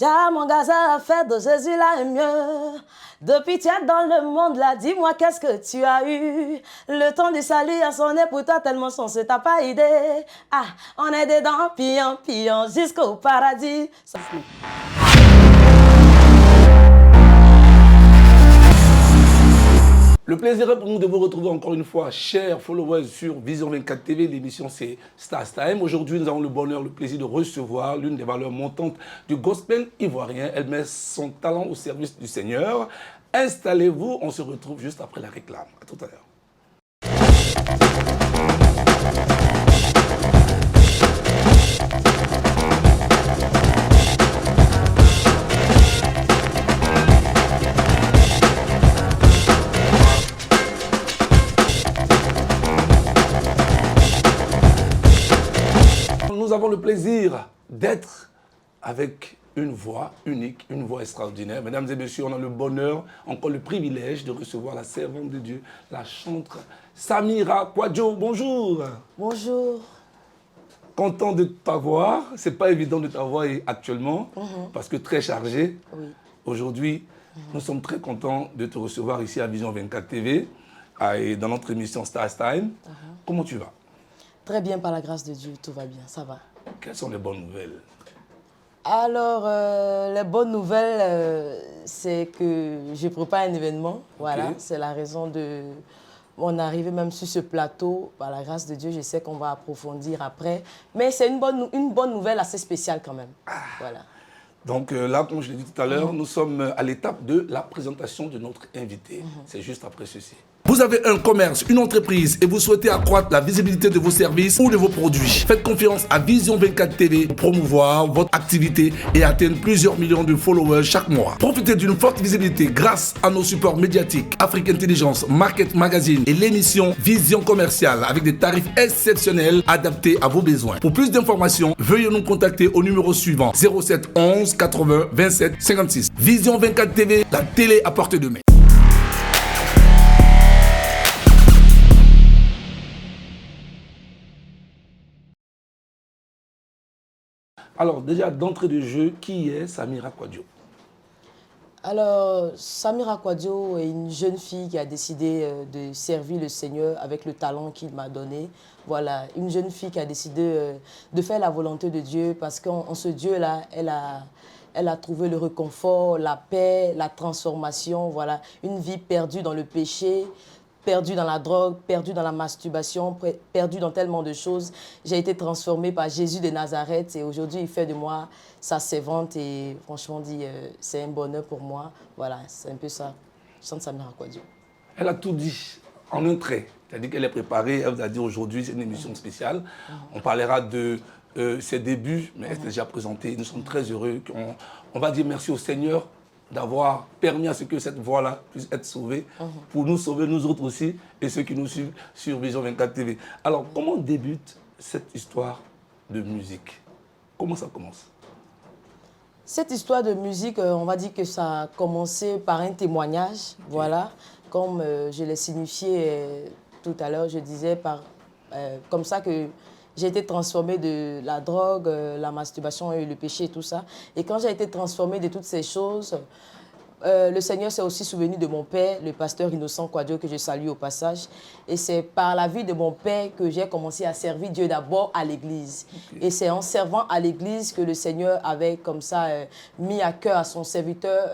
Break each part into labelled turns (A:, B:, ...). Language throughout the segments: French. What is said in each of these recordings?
A: Ja, mon gaza a fait de Jésus là est mieux. Depuis tu es dans le monde là, dis-moi qu'est-ce que tu as eu. Le temps du salut a sonné pour toi tellement sensé, t'as pas idée. Ah, on est dedans, pion, pion, jusqu'au paradis.
B: Le plaisir est pour nous de vous retrouver encore une fois, chers followers sur Vision 24 TV. L'émission c'est Stars Time. Aujourd'hui, nous avons le bonheur, le plaisir de recevoir l'une des valeurs montantes du gospel ivoirien. Elle met son talent au service du Seigneur. Installez-vous, on se retrouve juste après la réclame. À tout à l'heure. Nous avons le plaisir d'être avec une voix unique, une voix extraordinaire. Mesdames et messieurs, on a le bonheur, encore le privilège de recevoir la servante de Dieu, la chanteuse Samira Kwadjo. Bonjour.
A: Bonjour.
B: Content de t'avoir. C'est pas évident de t'avoir actuellement parce que très chargé.
A: Oui.
B: Aujourd'hui, nous sommes très contents de te recevoir ici à Vision 24 TV et dans notre émission Stars Time. Comment tu vas?
A: Très bien, par la grâce de Dieu, tout va bien, ça va.
B: Quelles sont les bonnes nouvelles?
A: Alors, les bonnes nouvelles, c'est que je prépare un événement. Voilà, c'est la raison de mon arrivée même sur ce plateau. Par la grâce de Dieu, je sais qu'on va approfondir après. Mais c'est une bonne nouvelle assez spéciale quand même. Voilà.
B: Donc là, comme je l'ai dit tout à l'heure, nous sommes à l'étape de la présentation de notre invité. C'est juste après ceci. Vous avez un commerce, une entreprise et vous souhaitez accroître la visibilité de vos services ou de vos produits. Faites confiance à Vision 24 TV pour promouvoir votre activité et atteindre plusieurs millions de followers chaque mois. Profitez d'une forte visibilité grâce à nos supports médiatiques, Afrique Intelligence, Market Magazine et l'émission Vision Commerciale avec des tarifs exceptionnels adaptés à vos besoins. Pour plus d'informations, veuillez nous contacter au numéro suivant 07 11 80 27 56. Vision 24 TV, la télé à portée de main. Alors, déjà, d'entrée de jeu, qui est Samira Kwadjo?
A: Alors, Samira Kwadjo est une jeune fille qui a décidé de servir le Seigneur avec le talent qu'il m'a donné. Voilà, une jeune fille qui a décidé de faire la volonté de Dieu parce qu'en ce Dieu-là, elle a trouvé le réconfort, la paix, la transformation. Voilà, une vie perdue dans le péché, perdue dans la drogue, perdue dans la masturbation, perdue dans tellement de choses. J'ai été transformée par Jésus de Nazareth et aujourd'hui, il fait de moi sa servante et franchement dit, c'est un bonheur pour moi. Voilà, c'est un peu ça. Je chante Samira Kwadjo.
B: Elle a tout dit en un trait. C'est-à-dire qu'elle est préparée, elle vous a dit aujourd'hui, c'est une émission spéciale. On parlera de ses débuts, mais elle s'est déjà présentée. Nous sommes très heureux. On va dire merci au Seigneur d'avoir permis à ce que cette voix-là puisse être sauvée, pour nous sauver, nous autres aussi, et ceux qui nous suivent sur Vision 24 TV. Alors, comment débute cette histoire de musique? Comment ça commence?
A: Cette histoire de musique, on va dire que ça a commencé par un témoignage, voilà. Comme je l'ai signifié tout à l'heure, je disais comme ça que j'ai été transformée de la drogue, la masturbation et le péché et tout ça. Et quand j'ai été transformée de toutes ces choses, le Seigneur s'est aussi souvenu de mon père, le pasteur Innocent Kwadjo, que je salue au passage. Et c'est par la vie de mon père que j'ai commencé à servir Dieu d'abord à l'église. Et c'est en servant à l'église que le Seigneur avait comme ça mis à cœur à son serviteur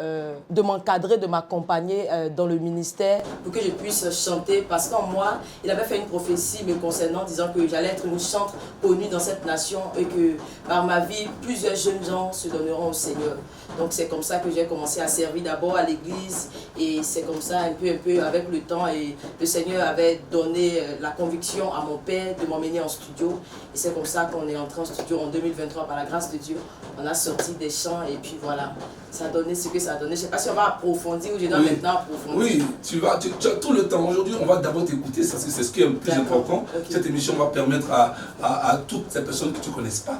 A: de m'encadrer, de m'accompagner dans le ministère pour que je puisse chanter. Parce qu'en moi, il avait fait une prophétie me concernant, disant que j'allais être une chante connue dans cette nation et que par ma vie, plusieurs jeunes gens se donneront au Seigneur. Donc c'est comme ça que j'ai commencé à servir d'abord à l'église et c'est comme ça un peu avec le temps et le Seigneur avait donné la conviction à mon père de m'emmener en studio et c'est comme ça qu'on est entré en studio en 2023 par la grâce de Dieu. On a sorti des chants et puis voilà, ça a donné ce que ça a donné. Je ne sais pas si on va approfondir ou je dois maintenant approfondir.
B: Oui, tu as tout le temps. Aujourd'hui, on va d'abord t'écouter, parce que c'est ce qui est le plus important. Cette émission va permettre à toutes ces personnes que tu ne connaisses pas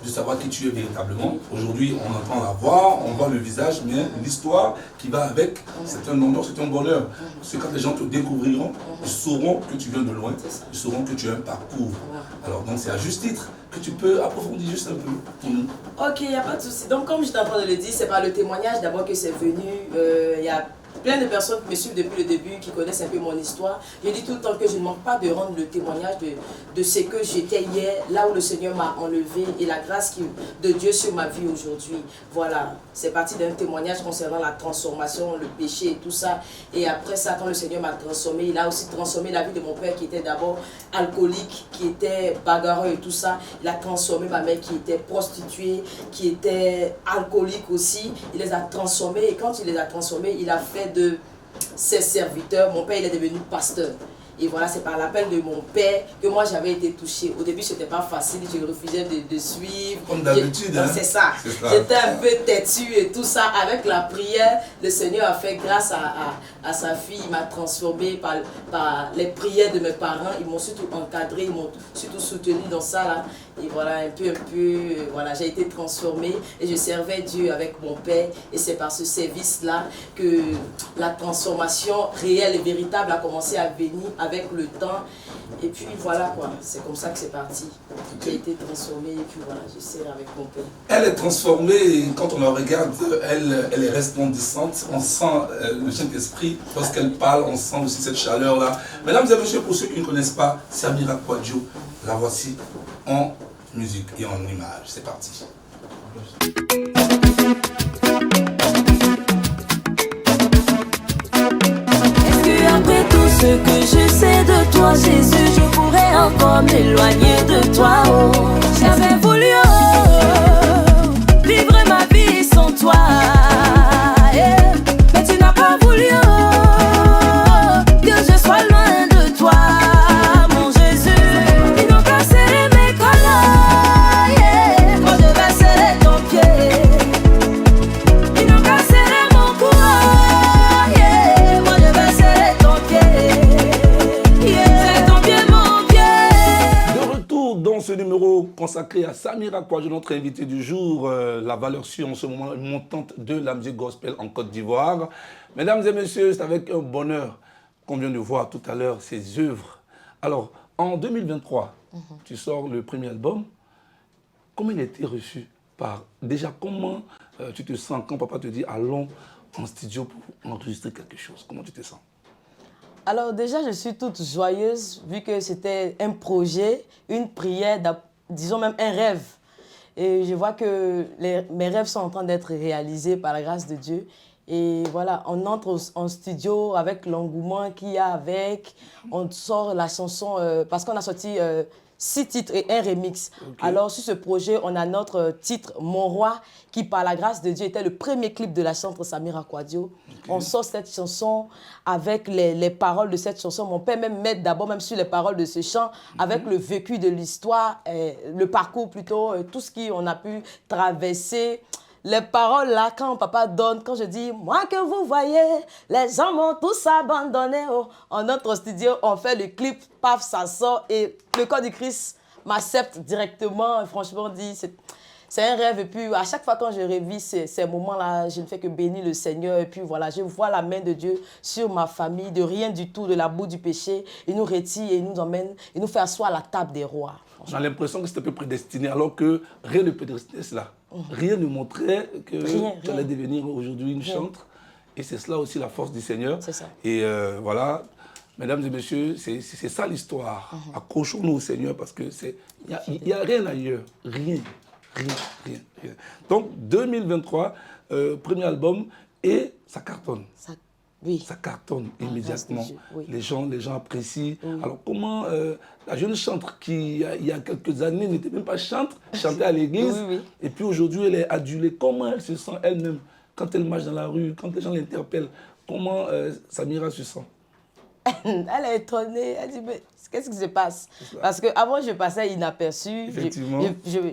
B: de savoir qui tu es véritablement. Aujourd'hui, on entend la voix, on voit le visage, mais l'histoire qui va avec, c'est un honneur, c'est un bonheur. Parce que quand les gens te découvriront, ils sauront que tu viens de loin, ils sauront que tu as un parcours. Alors donc c'est à juste titre que tu peux approfondir juste un peu pour nous.
A: Ok, il n'y a pas de souci. Donc comme j'étais en train de le dire, c'est par le témoignage d'abord que c'est venu. Il y a plein de personnes qui me suivent depuis le début, qui connaissent un peu mon histoire. Je dis tout le temps que je ne manque pas de rendre le témoignage de ce que j'étais hier, là où le Seigneur m'a enlevé et la grâce de Dieu sur ma vie aujourd'hui. Voilà, c'est parti d'un témoignage concernant la transformation, le péché et tout ça. Et après ça, quand le Seigneur m'a transformé, il a aussi transformé la vie de mon père qui était d'abord alcoolique, qui était bagarreur et tout ça. Il a transformé ma mère qui était prostituée, qui était alcoolique aussi. Il les a transformés et quand il les a transformés, il a fait de ses serviteurs. Mon père, il est devenu pasteur. Et voilà, c'est par l'appel de mon père que moi j'avais été touchée. Au début, c'était pas facile, je refusais de suivre.
B: Comme d'habitude, hein?
A: C'est ça. J'étais un peu têtue et tout ça. Avec la prière, le Seigneur a fait grâce à sa fille. Il m'a transformée par les prières de mes parents. Ils m'ont surtout encadré, ils m'ont surtout soutenu dans ça là. Et voilà, un peu, voilà, j'ai été transformée et je servais Dieu avec mon père. Et c'est par ce service-là que la transformation réelle et véritable a commencé à venir avec le temps. Et puis voilà quoi, c'est comme ça que c'est parti. J'ai été transformée et puis voilà, je sers avec mon père.
B: Elle est transformée et quand on la regarde, elle est resplendissante. On sent le Saint-Esprit. Lorsqu'elle parle, on sent aussi cette chaleur-là. Mesdames et messieurs, pour ceux qui ne connaissent pas Samira Kwadjo, la voici en musique et en image. C'est parti.
C: Est-ce qu'après tout ce que je sais de toi, Jésus, je pourrais encore m'éloigner de toi, oh. J'avais voulu vivre ma vie sans toi, yeah. Mais tu n'as pas voulu que je sois loin de toi, mon Jésus. Ils n'ont qu'à serrer mes collants, yeah. Moi je vais serrer ton pied. Ils n'ont qu'à serrer mon cou, yeah. Moi je vais serrer ton pied, yeah. C'est ton pied, mon pied.
B: De retour dans ce numéro consacré à Samira Kwadjo, notre invité du jour, la valeur sûre en ce moment montante de la musique gospel en Côte d'Ivoire. Mesdames et messieurs, c'est avec un bonheur qu'on vient de voir tout à l'heure ses œuvres. Alors, en 2023, tu sors le premier album. Comment il a été reçu par... Déjà, comment tu te sens quand papa te dit « Allons en studio pour enregistrer quelque chose ». Comment tu te sens?
A: Alors déjà, je suis toute joyeuse vu que c'était un projet, une prière, disons même un rêve. Et je vois que mes rêves sont en train d'être réalisés par la grâce de Dieu. Et voilà, on entre en studio avec l'engouement qu'il y a avec. On sort la chanson, parce qu'on a sorti 6 titres et un remix. Okay. Alors sur ce projet, on a notre titre « Mon Roi » qui par la grâce de Dieu était le premier clip de la chanteuse Samira Kwadjo. Okay. On sort cette chanson avec les paroles de cette chanson. Mon père même m'aide d'abord même sur les paroles de ce chant, avec le vécu de l'histoire, le parcours plutôt, tout ce qu'on a pu traverser. Les paroles là, quand papa donne, quand je dis, moi que vous voyez, les gens m'ont tous abandonné. Oh. En notre studio, on fait le clip, paf, ça sort et le corps du Christ m'accepte directement. Et franchement, dit, c'est un rêve. Et puis, à chaque fois quand je revis ces moments-là, je ne fais que bénir le Seigneur. Et puis voilà, je vois la main de Dieu sur ma famille, de rien du tout, de la boue du péché. Il nous retire et il nous emmène, il nous fait asseoir à la table des rois.
B: J'ai l'impression que c'était un peu prédestiné, alors que rien ne prédestinait cela. Rien ne montrait que tu allais devenir aujourd'hui une chantre. Et c'est cela aussi la force du Seigneur.
A: C'est ça.
B: Et voilà, mesdames et messieurs, c'est ça l'histoire. Accrochons-nous au Seigneur parce que il n'y a rien ailleurs. Rien. Donc, 2023, premier album, et ça cartonne.
A: Oui.
B: Ça cartonne immédiatement.
A: Oui.
B: Les gens apprécient. Oui. Alors comment la jeune chantre qui, il y a quelques années, n'était même pas chantre, chantait à l'église,
A: oui.
B: Et puis aujourd'hui, elle est adulée. Comment elle se sent elle-même quand elle marche dans la rue, quand les gens l'interpellent? Comment Samira se sent?
A: Elle est étonnée. Elle dit, mais qu'est-ce qui se passe? Parce qu'avant, je passais inaperçue.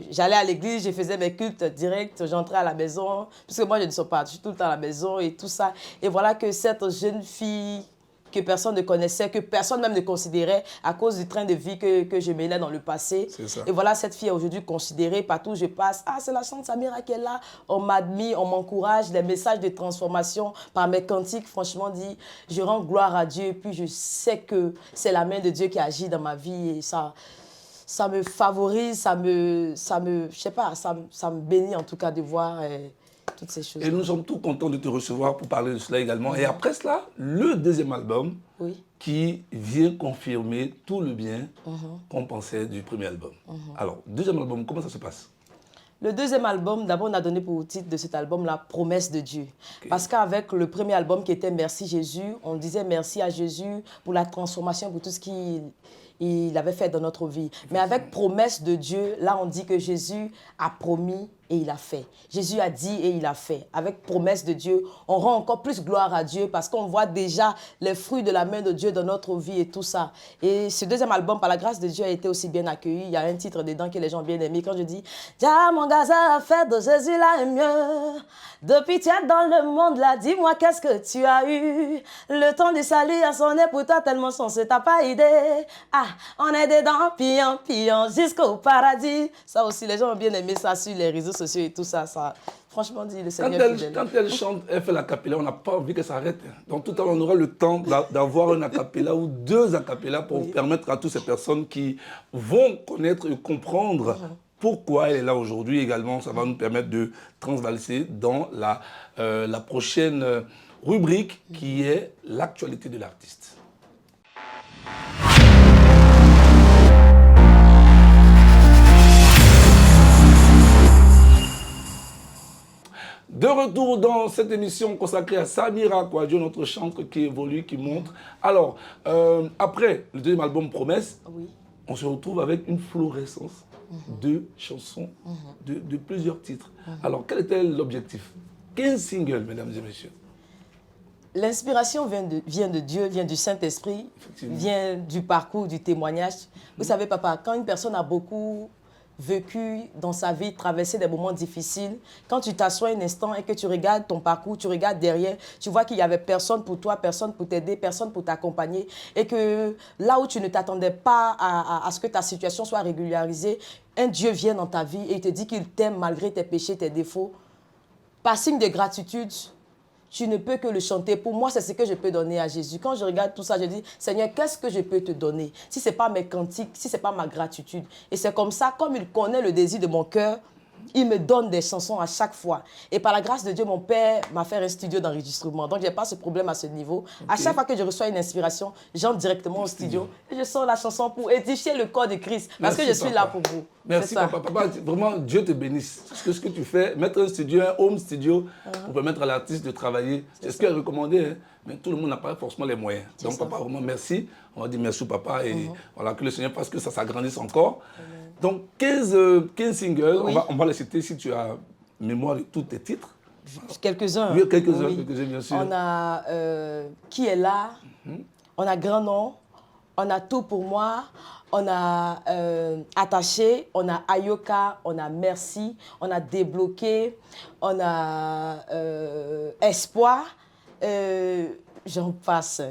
A: J'allais à l'église, je faisais mes cultes directs, j'entrais à la maison. Puisque moi, je ne sors pas, je suis tout le temps à la maison et tout ça. Et voilà que cette jeune fille que personne ne connaissait, que personne même ne considérait à cause du train de vie que je menais dans le passé. Et voilà, cette fille est aujourd'hui considérée partout où je passe. Ah, c'est la chante Samira qui est là. On m'admire, on m'encourage. Les messages de transformation par mes cantiques, franchement dit, je rends gloire à Dieu. Et puis je sais que c'est la main de Dieu qui agit dans ma vie et ça me favorise, je sais pas, ça me bénit en tout cas de voir toutes ces choses.
B: Et nous sommes tous contents de te recevoir pour parler de cela également. Et après cela, le deuxième album qui vient confirmer tout le bien qu'on pensait du premier album. Alors, deuxième album, comment ça se passe?
A: Le deuxième album, d'abord, on a donné pour titre de cet album la promesse de Dieu. Parce qu'avec le premier album qui était Merci Jésus, on disait merci à Jésus pour la transformation, pour tout ce qu'il avait fait dans notre vie. Mais avec promesse de Dieu, là, on dit que Jésus a promis et il a fait. Jésus a dit et il a fait. Avec promesse de Dieu, on rend encore plus gloire à Dieu parce qu'on voit déjà les fruits de la main de Dieu dans notre vie et tout ça. Et ce deuxième album, par la grâce de Dieu, a été aussi bien accueilli. Il y a un titre dedans que les gens ont bien aimé. Quand je dis « Dia mon gaza a fait de Jésus là est mieux. Depuis tu es dans le monde là, dis-moi qu'est-ce que tu as eu. Le temps du salut a sonné pour toi tellement sensé, t'as pas idée. Ah, on est dedans, pillant, jusqu'au paradis. » Ça aussi, les gens ont bien aimé ça sur les réseaux sociaux et tout ça. Franchement dit, le Seigneur fidèle.
B: Quand elle chante, elle fait l'acapella, on n'a pas envie que ça arrête. Donc tout à l'heure, on aura le temps d'avoir un acapella ou deux acapellas pour permettre à toutes ces personnes qui vont connaître et comprendre pourquoi elle est là aujourd'hui. Également, ça va nous permettre de transvalser dans la prochaine rubrique qui est l'actualité de l'artiste. De retour dans cette émission consacrée à Samira Kouadio, notre chantre qui évolue, qui monte. Alors, après le deuxième album Promesse, on se retrouve avec une florescence de chansons, de plusieurs titres. Alors, quel était l'objectif? 15 singles, mesdames et messieurs.
A: L'inspiration vient de Dieu, vient du Saint-Esprit, vient du parcours, du témoignage. Vous savez, papa, quand une personne a beaucoup vécu dans sa vie, traversé des moments difficiles, quand tu t'assois un instant et que tu regardes ton parcours, tu regardes derrière, tu vois qu'il n'y avait personne pour toi, personne pour t'aider, personne pour t'accompagner et que là où tu ne t'attendais pas à ce que ta situation soit régularisée, un Dieu vient dans ta vie et il te dit qu'il t'aime malgré tes péchés, tes défauts. Par signe de gratitude, tu ne peux que le chanter. Pour moi, c'est ce que je peux donner à Jésus. Quand je regarde tout ça, je dis, Seigneur, qu'est-ce que je peux te donner? Si ce n'est pas mes cantiques, si ce n'est pas ma gratitude. Et c'est comme ça, comme il connaît le désir de mon cœur, il me donne des chansons à chaque fois. Et par la grâce de Dieu, mon père m'a fait un studio d'enregistrement. Donc, je n'ai pas ce problème à ce niveau. À chaque fois que je reçois une inspiration, j'entre directement au studio et je sors la chanson pour édifier le corps de Christ. Parce que je suis là pour vous.
B: Merci, papa. Papa, vraiment, Dieu te bénisse. Ce que tu fais, mettre un studio, un home studio, pour permettre à l'artiste de travailler, c'est ce qui est recommandé. Hein. Mais tout le monde n'a pas forcément les moyens. Donc, papa, vraiment, merci. On va dire merci au papa et voilà, que le Seigneur fasse que ça s'agrandisse encore. Donc, 15 singles, on va les citer si tu as mémoire de tous tes titres.
A: Quelques-uns.
B: Oui, quelques-uns, bien sûr.
A: On a Qui est là, on a Grand Nom, on a Tout pour moi, on a Attaché, on a Ayoka, on a Merci, on a Débloqué, on a Espoir, j'en passe.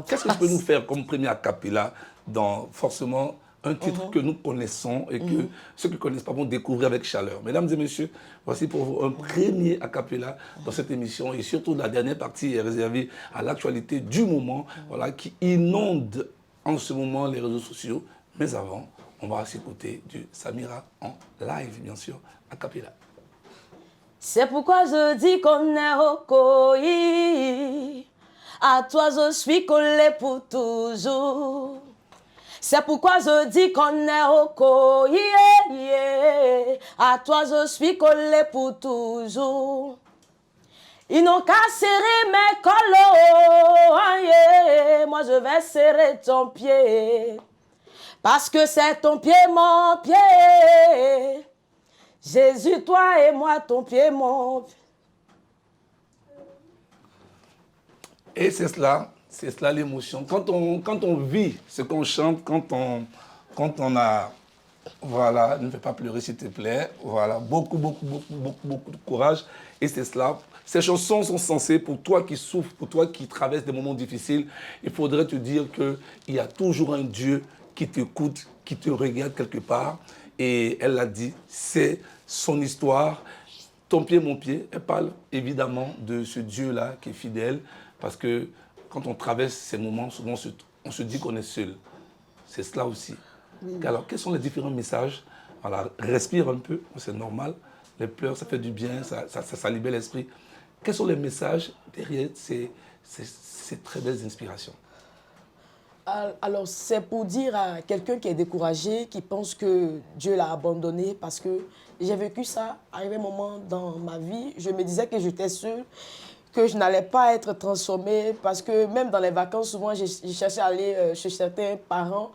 B: Qu'est-ce que tu peux nous faire comme premier a cappella dans forcément un titre que nous connaissons et que ceux qui ne connaissent pas vont découvrir avec chaleur. Mesdames et messieurs, voici pour vous un premier a cappella dans cette émission et surtout la dernière partie est réservée à l'actualité du moment, voilà, qui inonde en ce moment les réseaux sociaux. Mais avant, on va s'écouter du Samira en live, bien sûr, a cappella.
A: C'est pourquoi je dis qu'on est au Koyi. À toi je suis collé pour toujours. C'est pourquoi je dis qu'on est au Koyi. À toi je suis collé pour toujours. Ils n'ont qu'à serrer mes colos. Moi je vais serrer ton pied. Parce que c'est ton pied, mon pied. Jésus, toi et moi, ton pied, mon pied.
B: Et c'est cela l'émotion. Quand on vit ce qu'on chante, quand on a, voilà, ne fais pas pleurer s'il te plaît, voilà, beaucoup de courage. Et c'est cela, Ces chansons sont censées, pour toi qui souffres, pour toi qui traverses des moments difficiles, il faudrait te dire qu'il y a toujours un Dieu qui t'écoute, qui te regarde quelque part. Et elle l'a dit, c'est son histoire. Ton pied, mon pied, elle parle évidemment de ce Dieu-là qui est fidèle, parce que quand on traverse ces moments, souvent on se dit qu'on est seul. C'est cela aussi. Oui. Alors, quels sont les différents messages? Voilà, respire un peu, c'est normal. Les pleurs, ça fait du bien, ça libère l'esprit. Quels sont les messages derrière ces très belles inspirations?
A: Alors, c'est pour dire à quelqu'un qui est découragé, qui pense que Dieu l'a abandonné, parce que j'ai vécu ça, arrivé un moment dans ma vie, je me disais que j'étais seule, que je n'allais pas être transformée, parce que même dans les vacances, souvent, je cherchais à aller chez certains parents.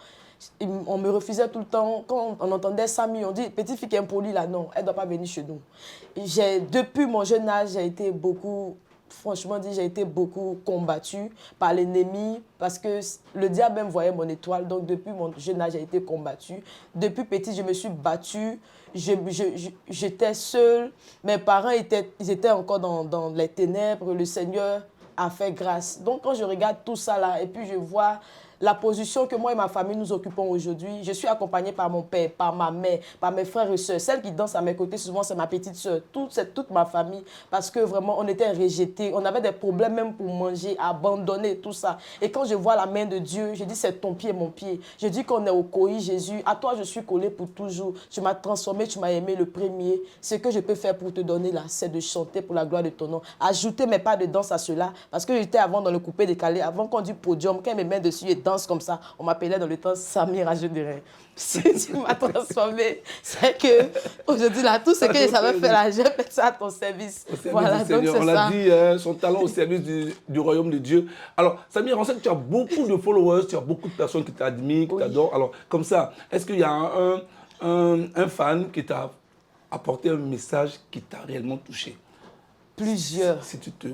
A: On me refusait tout le temps. Quand on entendait Samy, on dit, petite fille qui est impolie là, non, elle ne doit pas venir chez nous. Depuis mon jeune âge, j'ai été beaucoup... Franchement dit, j'ai été beaucoup combattue par l'ennemi parce que le diable même voyait mon étoile. Donc depuis mon jeune âge, j'ai été combattue. Depuis petite, je me suis battue. J'étais seule. Mes parents ils étaient encore dans les ténèbres. Le Seigneur a fait grâce. Donc quand je regarde tout ça là et puis je vois la position que moi et ma famille nous occupons aujourd'hui, je suis accompagnée par mon père, par ma mère, par mes frères et sœurs. Celle qui danse à mes côtés, souvent, c'est ma petite sœur. C'est toute ma famille. Parce que vraiment, on était rejetés. On avait des problèmes même pour manger, abandonner, tout ça. Et quand je vois la main de Dieu, je dis, c'est ton pied, mon pied. Je dis qu'on est au coï, Jésus. À toi, je suis collée pour toujours. Tu m'as transformé, tu m'as aimé le premier. Ce que je peux faire pour te donner là, c'est de chanter pour la gloire de ton nom. Ajouter mes pas de danse à cela. Parce que j'étais avant dans le coupé décalé, avant qu'on dise podium, quand mes mains dessus et danse comme ça, on m'appelait dans le temps Samira, je dirais. Si tu m'as transformé, c'est que aujourd'hui là, tout ce que je savais faire là, j'ai fait ça à ton service.
B: Voilà, donc c'est ça. On l'a dit, son talent au service du royaume de Dieu. Alors, Samira, on sait que tu as beaucoup de followers, tu as beaucoup de personnes qui t'admirent, qui t'adorent. Alors, comme ça, est-ce qu'il y a un fan qui t'a apporté un message qui t'a réellement touché?
A: Plusieurs.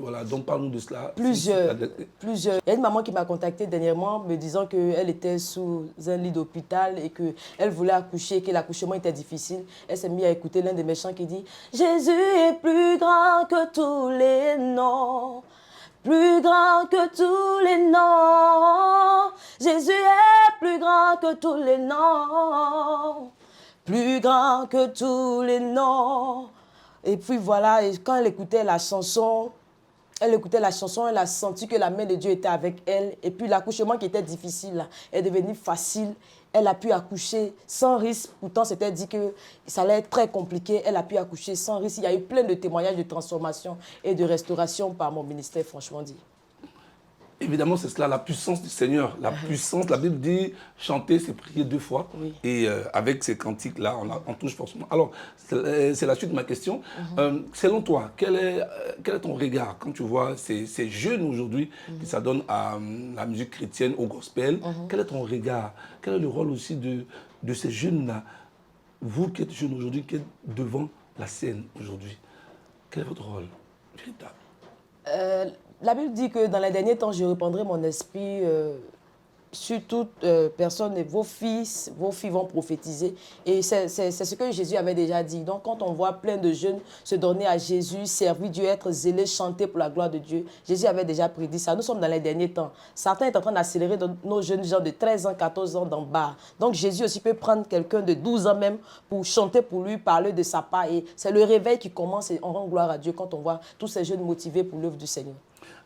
B: Voilà, donc parle-nous de cela.
A: Plusieurs. Il y a une maman qui m'a contactée dernièrement me disant qu'elle était sous un lit d'hôpital et qu'elle voulait accoucher, que l'accouchement était difficile. Elle s'est mise à écouter l'un des méchants qui dit « Jésus est plus grand que tous les noms, plus grand que tous les noms. Jésus est plus grand que tous les noms, plus grand que tous les noms. » Et puis voilà, et quand elle écoutait la chanson, elle a senti que la main de Dieu était avec elle. Et puis l'accouchement qui était difficile là, est devenu facile. Elle a pu accoucher sans risque. Pourtant, c'était dit que ça allait être très compliqué. Elle a pu accoucher sans risque. Il y a eu plein de témoignages de transformation et de restauration par mon ministère, franchement dit.
B: Évidemment, c'est cela, la puissance du Seigneur. La puissance, la Bible dit, chanter, c'est prier 2 fois. Oui. Et avec ces cantiques-là, on touche forcément. Alors, c'est la suite de ma question. Selon toi, quel est ton regard quand tu vois ces jeunes aujourd'hui qui s'adonnent à la musique chrétienne, au gospel? Quel est ton regard? Quel est le rôle aussi de ces jeunes-là? Vous qui êtes jeunes aujourd'hui, qui êtes devant la scène aujourd'hui, quel est votre rôle véritable?
A: La Bible dit que dans les derniers temps, je répandrai mon esprit sur toute personne, et vos filles vont prophétiser. Et c'est ce que Jésus avait déjà dit. Donc quand on voit plein de jeunes se donner à Jésus, servir Dieu, être zélés, chanter pour la gloire de Dieu, Jésus avait déjà prédit ça. Nous sommes dans les derniers temps. Satan est en train d'accélérer nos jeunes gens de 13 ans, 14 ans d'en bas. Donc Jésus aussi peut prendre quelqu'un de 12 ans même pour chanter pour lui, parler de sa part. Et c'est le réveil qui commence et on rend gloire à Dieu quand on voit tous ces jeunes motivés pour l'œuvre du Seigneur.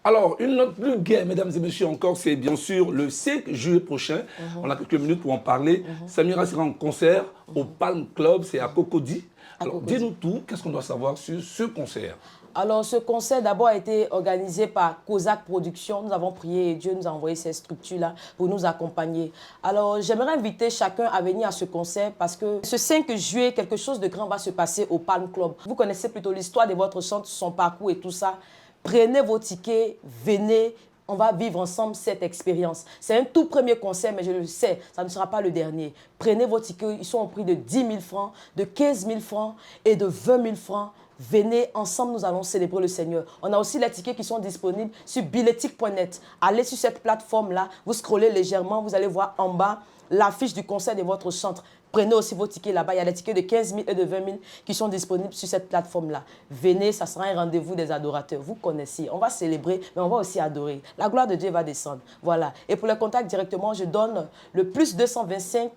B: Alors, une note plus gaie, mesdames et messieurs, encore, c'est bien sûr le 5 juillet prochain. On a quelques minutes pour en parler. Samira sera en concert au Palm Club, c'est à Cocody. Alors, dis-nous tout, qu'est-ce qu'on doit savoir sur ce concert?
A: Alors, ce concert d'abord a été organisé par Kozak Productions. Nous avons prié et Dieu nous a envoyé ces structures-là pour nous accompagner. Alors, j'aimerais inviter chacun à venir à ce concert parce que ce 5 juillet, quelque chose de grand va se passer au Palm Club. Vous connaissez plutôt l'histoire de votre chante, son parcours et tout ça. Prenez vos tickets, venez, on va vivre ensemble cette expérience. C'est un tout premier concert, mais je le sais, ça ne sera pas le dernier. Prenez vos tickets, ils sont au prix de 10 000 francs, de 15 000 francs et de 20 000 francs. Venez, ensemble, nous allons célébrer le Seigneur. On a aussi les tickets qui sont disponibles sur billettique.net. Allez sur cette plateforme-là, vous scrollez légèrement, vous allez voir en bas l'affiche du concert de votre chantre. Prenez aussi vos tickets là-bas. Il y a des tickets de 15 000 et de 20 000 qui sont disponibles sur cette plateforme-là. Venez, ça sera un rendez-vous des adorateurs. Vous connaissez. On va célébrer, mais on va aussi adorer. La gloire de Dieu va descendre. Voilà. Et pour les contacts directement, je donne le plus 225,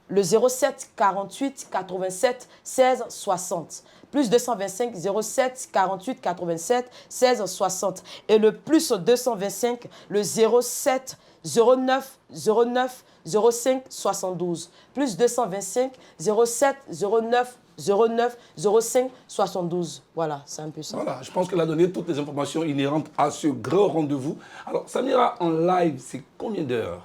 A: le 07 48 87 16 60. Plus 225 07 48 87 16 60. Et le plus 225, le 07 09 09 05 72. Plus 225 07 09 09 05 72. Voilà, c'est un peu ça.
B: Voilà, je pense qu'elle a donné toutes les informations inhérentes à ce grand rendez-vous. Alors, Samira, en live, c'est combien d'heures?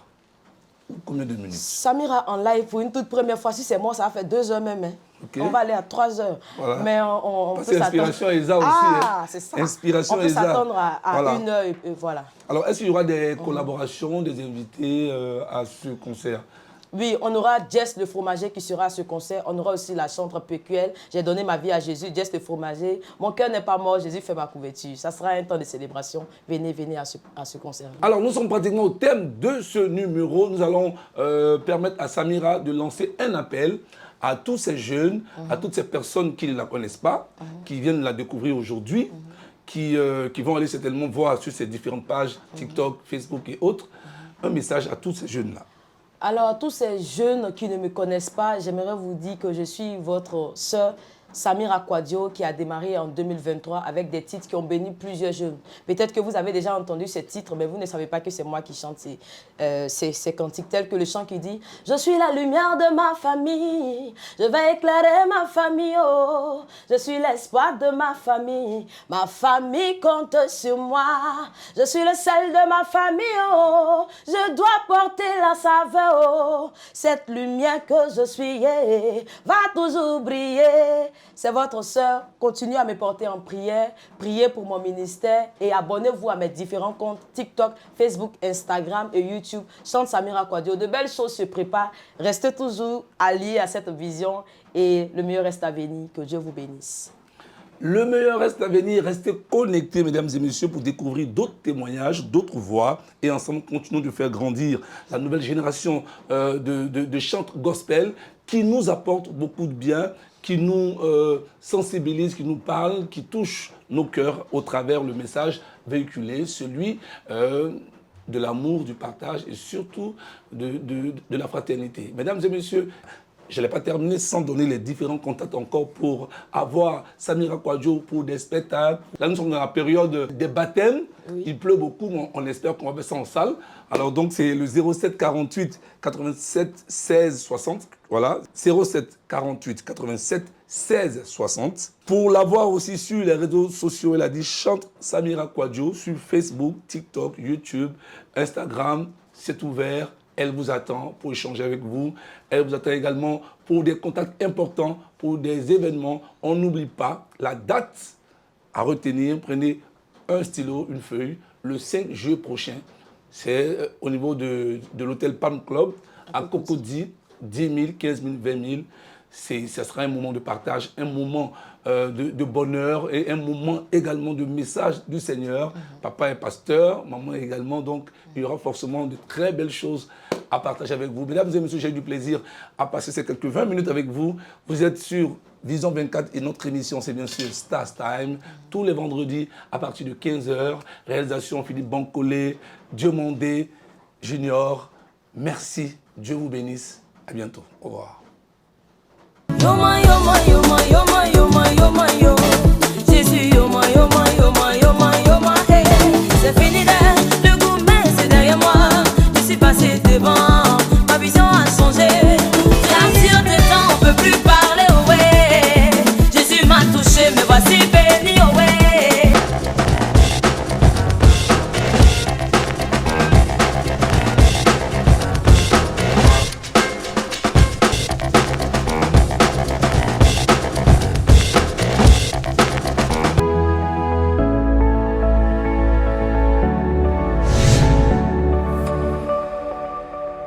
B: Combien de minutes?
A: Samira en live, pour une toute première fois, si c'est moi, ça va faire 2 heures même. Hein. Okay. On va aller à 3 heures. Voilà. Mais on peut s'attendre.
B: Inspiration Esa aussi.
A: Ah, c'est ça.
B: Inspiration
A: on peut s'attendre à voilà. 1 heure et voilà.
B: Alors, est-ce qu'il y aura des collaborations, des invités à ce concert?
A: Oui, on aura Jess le fromager qui sera à ce concert. On aura aussi la chantre PQL. J'ai donné ma vie à Jésus, Jess le fromager. Mon cœur n'est pas mort, Jésus fait ma couverture. Ça sera un temps de célébration. Venez, venez à ce concert.
B: Alors, nous sommes pratiquement au thème de ce numéro. Nous allons permettre à Samira de lancer un appel à tous ces jeunes, à toutes ces personnes qui ne la connaissent pas, qui viennent la découvrir aujourd'hui, qui vont aller certainement voir sur ces différentes pages, TikTok, Facebook et autres, un message à tous ces jeunes-là.
A: Alors, à tous ces jeunes qui ne me connaissent pas, j'aimerais vous dire que je suis votre sœur Samira Kwadio qui a démarré en 2023 avec des titres qui ont béni plusieurs jeunes. Peut-être que vous avez déjà entendu ces titres, mais vous ne savez pas que c'est moi qui chante ces cantiques tels que le chant qui dit « Je suis la lumière de ma famille, je vais éclairer ma famille, oh. Je suis l'espoir de ma famille compte sur moi. Je suis le sel de ma famille, oh. Je dois porter la saveur, oh. Cette lumière que je suis, yeah, va toujours briller. » C'est votre sœur. Continuez à me porter en prière. Priez pour mon ministère et abonnez-vous à mes différents comptes TikTok, Facebook, Instagram et YouTube. Chante Samira Kwadio. De belles choses se préparent. Restez toujours alliés à cette vision et le meilleur reste à venir. Que Dieu vous bénisse.
B: Le meilleur reste à venir. Restez connectés, mesdames et messieurs, pour découvrir d'autres témoignages, d'autres voix. Et ensemble, continuons de faire grandir la nouvelle génération de chantres gospel qui nous apportent beaucoup de bien, qui nous sensibilise, qui nous parle, qui touche nos cœurs au travers le message véhiculé, celui de l'amour, du partage et surtout de la fraternité. Mesdames et messieurs, je n'allais pas terminer sans donner les différents contacts encore pour avoir Samira Kwadio pour des spectacles. Là, nous sommes dans la période des baptêmes. Oui. Il pleut beaucoup, mais on espère qu'on va faire ça en salle. Alors donc, c'est le 07 48 87 16 60. Voilà, 07 48 87 16 60. Pour l'avoir aussi sur les réseaux sociaux, elle a dit chante Samira Kwadio sur Facebook, TikTok, YouTube, Instagram. C'est ouvert. Elle vous attend pour échanger avec vous. Elle vous attend également pour des contacts importants, pour des événements. On n'oublie pas la date à retenir. Prenez un stylo, une feuille. Le 5 juillet prochain, c'est au niveau de l'hôtel Palm Club à Cocody, 10 000, 15 000, 20 000. Ça sera un moment de partage, un moment de bonheur et un moment également de message du Seigneur. Papa est pasteur, maman également, donc il y aura forcément de très belles choses à partager avec vous. Mesdames et messieurs, j'ai eu du plaisir à passer ces quelques 20 minutes avec vous. Vous êtes sur Vision 24 et notre émission, c'est bien sûr Stars Time, tous les vendredis à partir de 15h. Réalisation Philippe Bancolé, Diomandé, Junior. Merci, Dieu vous bénisse. À bientôt. Au revoir.
C: Jésus,